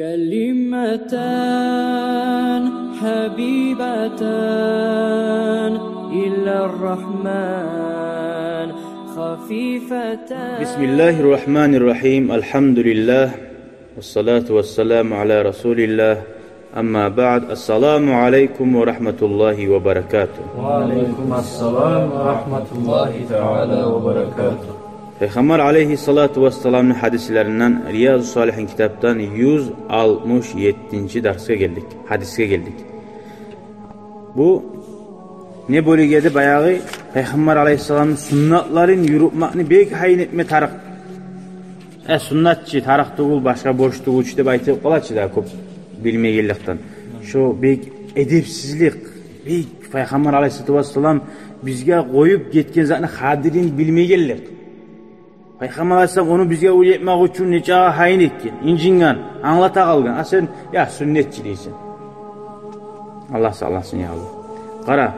كلمتان حبيبتان إلى الرحمن خفيفتان. بسم الله الرحمن الرحيم. الحمد لله والصلاة والسلام على رسول الله. أما بعد. السلام عليكم ورحمة الله وبركاته. وعليكم السلام ورحمة الله تعالى وبركاته. Peygamber aleyhissalatu vesselam'ın hadislerinden Riyaz-ı Salihin kitaptan 167. derse geldik. Hadise geldik. Bu ne bölgede bayağı Peygamber aleyhissalam'ın sünnetlerin yürütmekini belki hayin etme tarık. Sünnetçi tarık tuğul başka borç tuğul işte baytı kolaçı da köp bilmeye geldikten. Şu büyük edepsizlik, büyük Peygamber aleyhissalatu vesselam bizge koyup gitken zaten hadirin bilmeye geldik. Peygamber aleyhisselam onu bizge uyutmak için neçe hayin etken, incingen, anlata kalgan. Sen ya sünnetçi değilsin. Allah sallasın ya Allah. Kara.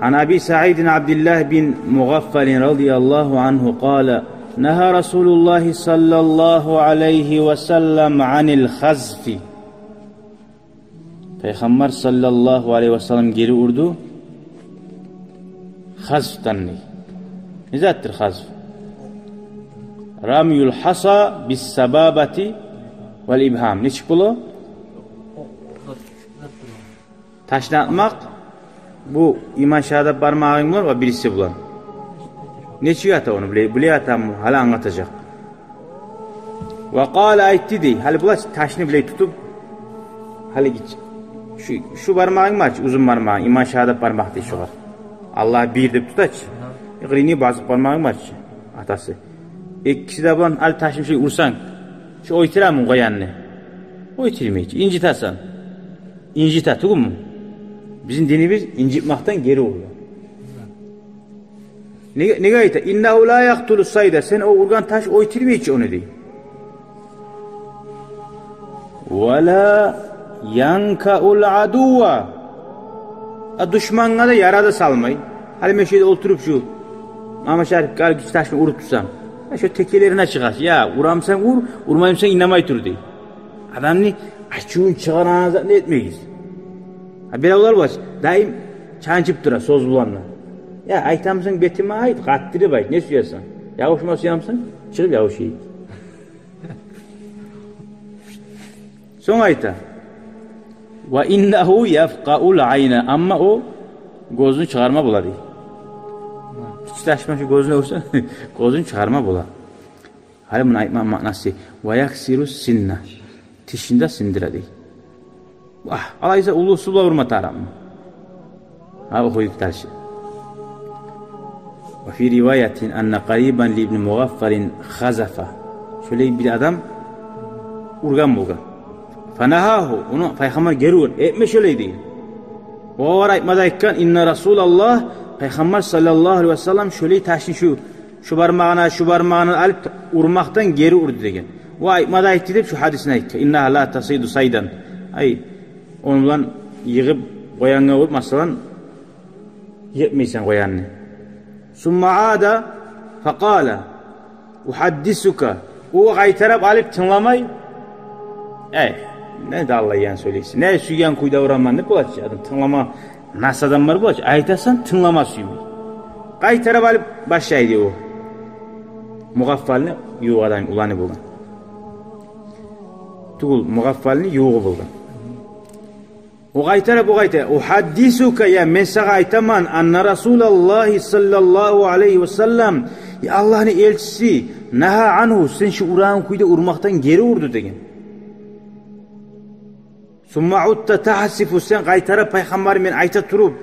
An Abi Sa'id Abdullah bin Mughaffal radıyallahu anhu kâle Neha Resulullah sallallahu aleyhi ve sellem anil khazfi. Peygamber sallallahu aleyhi ve sellem geri urdu. Khazf'tan ne? Ne zattır khazf? Ramyul hasa bis sababati vel ibham. Ne çıkılı? Taşla atmak. Bu iman şehadet parmağın var ve birisi bulan. Ne çıkıyor ata onu? Bile ata mı? Hala anlatacak. Ve kâle aytti dey. Hali bulaş taşını bile tutup hali git. Şu parmağın mı aç? Uzun parmağın. İman şehadet parmak değil şu var. Allah bir de tut aç. İqrini bazı parmağın mı aç? Atası. İkisi de bulan hali taşını şey ursan. Şu oytira mı koyanını? Oytirmeyici. İncit asan. İncit atı mu? Bizim dinimiz incitmaktan geri oluyor. Ne gayet? İnnehu la yaktulu sayda. Sen o urgan taş oytirmeyici onu değil. Ve la yanka'ul aduva. Düşmanına da yarada salmay. Hali meşede oturup şu ama şarif galgıç taşını urup tutsam. Şu tekelerine çıkar. Ya uramsan vur, urmayımsan inamay tur değil. Adamını açığın çıkarana ne etmeyiz. Beralar var. Daim çancıp dura söz bulanlar. Ya aytamsın betime ait kattırı bayt. Ne suyasan? Yavuşma suyamsın? Çıkıp yavuş yiyip. Son ayta. Ve innehu yefqa'ul ayna. Ama o gözünü çıkarma bula değil. Hiç taşma şu gözüne vursan gözünü çıkarma bula. Hali bunu aytma manası. Ve yaksirus sinna. Tişinde sindire değil. Vah, alaysa ulu sula vurma taram. Ha okuyup taşı. Ve fi rivayetin enne qariban li ibn Mughaffalin khazafa. Şöyle bir adam urgan bulgan. Fanahahu, onu Peygamber geri vur. Etme şöyle değil. O var aytmadayken inne Resulallah Peygamber sallallahu aleyhi ve sellem şöyle taşını şu parmağını alıp urmaktan geri urdu degen. O aytmadayk deyip şu hadisine aytken inna la tasidu saydan. Ay onunla yığıp koyanına vurup masalan yetmeysen koyanını. Summa ada faqala uhaddisuka. O gaytarab alıp tınlamay. Ne de Allah yan söyleysin. Ne süyen kuyda uğraman ne bulaç adam tınlama nasıl adam var bulaç. Aytasan tınlama suyumu. Gaytarab alıp başlaydı o. Mughaffalini yuğu adam ulanı bulgan. Tuğul mughaffalini yuğu bulgan. O gaytara bu gaytara. Uhaddisuka ya men sana aytaman anna Resulullah sallallahu aleyhi ve sellem ya Allah'ın elçisi naha anhu sen şu urağın kuyda urmaktan geri urdu degen. Summa utta tahsifu sen gaytara peygamber men ayta turup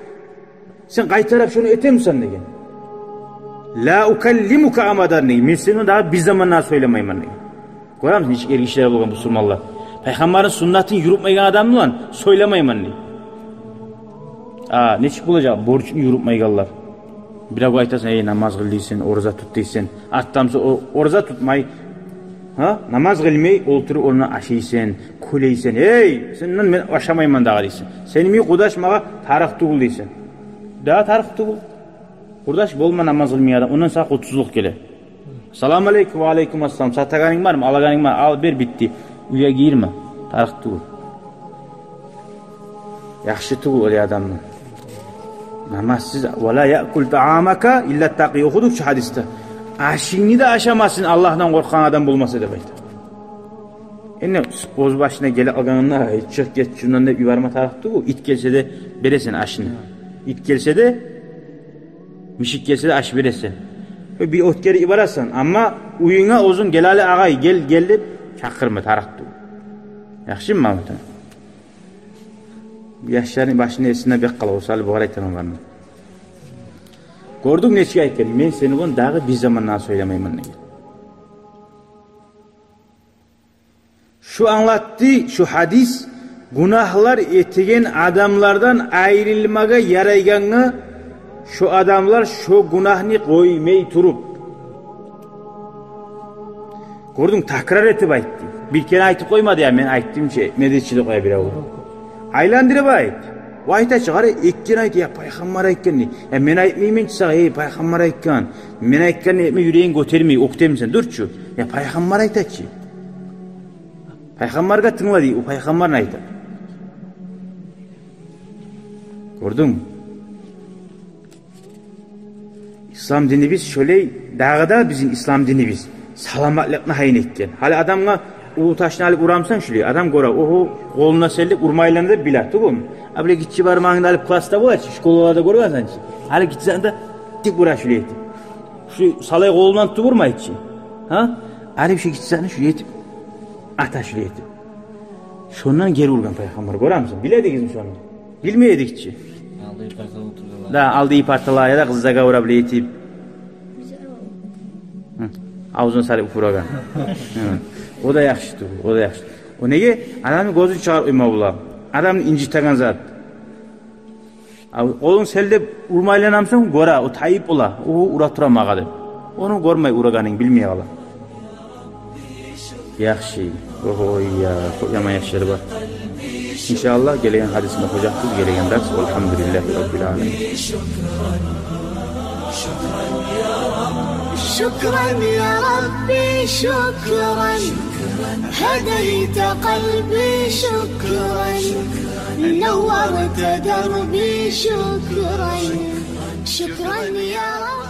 sen gaytara şunu etemsen degen. La ukallimuka amadarni men seni daha bir zamanlar söylemeyman degen. Görüyor musun hiç ergişler bulgan bu Müslümanlar. Peygamberin sünnetini yürütmeyen adam lan söylemeyim anne. Ne çık bulacak? Borçunu yürütmeyenler. Bir de aytasın ey namaz kıldıysan, oruza tuttuysan, attamsa oruza tutmay. Ha? Namaz kılmay, oturup ona aşıysan, kuleysan. Hey, senden ben aşamayım daha diysin. Senin mi kudaşmağa tarih tuğul diysin. Daha tarih tuğul. Kudaş bolma namaz kılmay adam. Ondan sonra 30'luk gele. Selamun aleyküm ve aleyküm assalam. Sataganin var mı? Alaganin var. Al bir bitti. Uyga girme. Tarık tuğul. Yaxşı tuğul öyle adamın. Namazsız. وَلَا يَأْكُلْ تَعَامَكَ اِلَّا تَقِي. Okuduk şu hadiste. Aşını da aşamazsın Allah'tan korkan adam bulmasa da bayda. Oz başına gele aganına çık geç şundan da yuvarma tarafta bu. İt gelse de beresin aşını. İt gelse de mişik gelse de aş beresin. Bir otkeri ibarasın ama uyuna ozun gelali ağay gelip çakırma tarafta. Yaxşı mı Mahmut? Yaşların başına esine bek kala olsa bu garaytanın var mı? Gördük neçe ayken men seni bunu dağı bir zamandan söylemeyim. Şu anlattı şu hadis günahlar etigen adamlardan ayrılmaga yarayganı şu adamlar şu günahını koymay turup gördün takrar etip ayttı. Bir kere aytıp koymadı ya men ayttım şey medetçili koya bir oldu. Aylandırıp ayttı. O ayta çıkar ekken aytı ya paygambar aytken ya men aytmaymen çısa ey paygambar aytkan men aytkan etme yüreğin götermey oktemsen durçu ya paygambar aytaçı. Peygamber'e tınladı, o peygamber ne aytır? Gördün mü? İslam dinimiz şöyle, dağda bizim İslam dinimiz salamatlıkla hayin etken. Hali adamla ulu taşını alıp uramsan şöyle, adam göre, oho koluna sellip urmayla da bilir, değil mi? Abla gitçi parmağını alıp klasta bu aç, şkolalarda görmezsen ki. Hali gitsen de dik vura şöyle etip. Şu salay kolundan tutu vurma içi. Ha? Hali bir şey gitsen şöyle etip. Ataşlı etip. Şundan geri urgan peygamber görür müsün? Biledik mi şunu? Bilmeyedik ki. Aldığı partalaya da kızzaga uğrablı etip. Ağzını sarıp ufuragan. O da yaxşıdır, o da yaxşı. O nege? Adamın gözünü çıkar uyma bula. Adamın incitagan zat. Olun selde urmayla namsan göre, o tayip ola. O uraturamağa dem. Onu görmey uraganın, bilmeye ala. Yaxşı. Oho ya, yaman yaşları var. İnşallah gelegen hadisinde hocaktır, gelegen ders. Elhamdülillahi Rabbil alemin. شكرا يا ربي شكرا هديت قلبي شكرا نورت دربي شكرا شكرا يا رب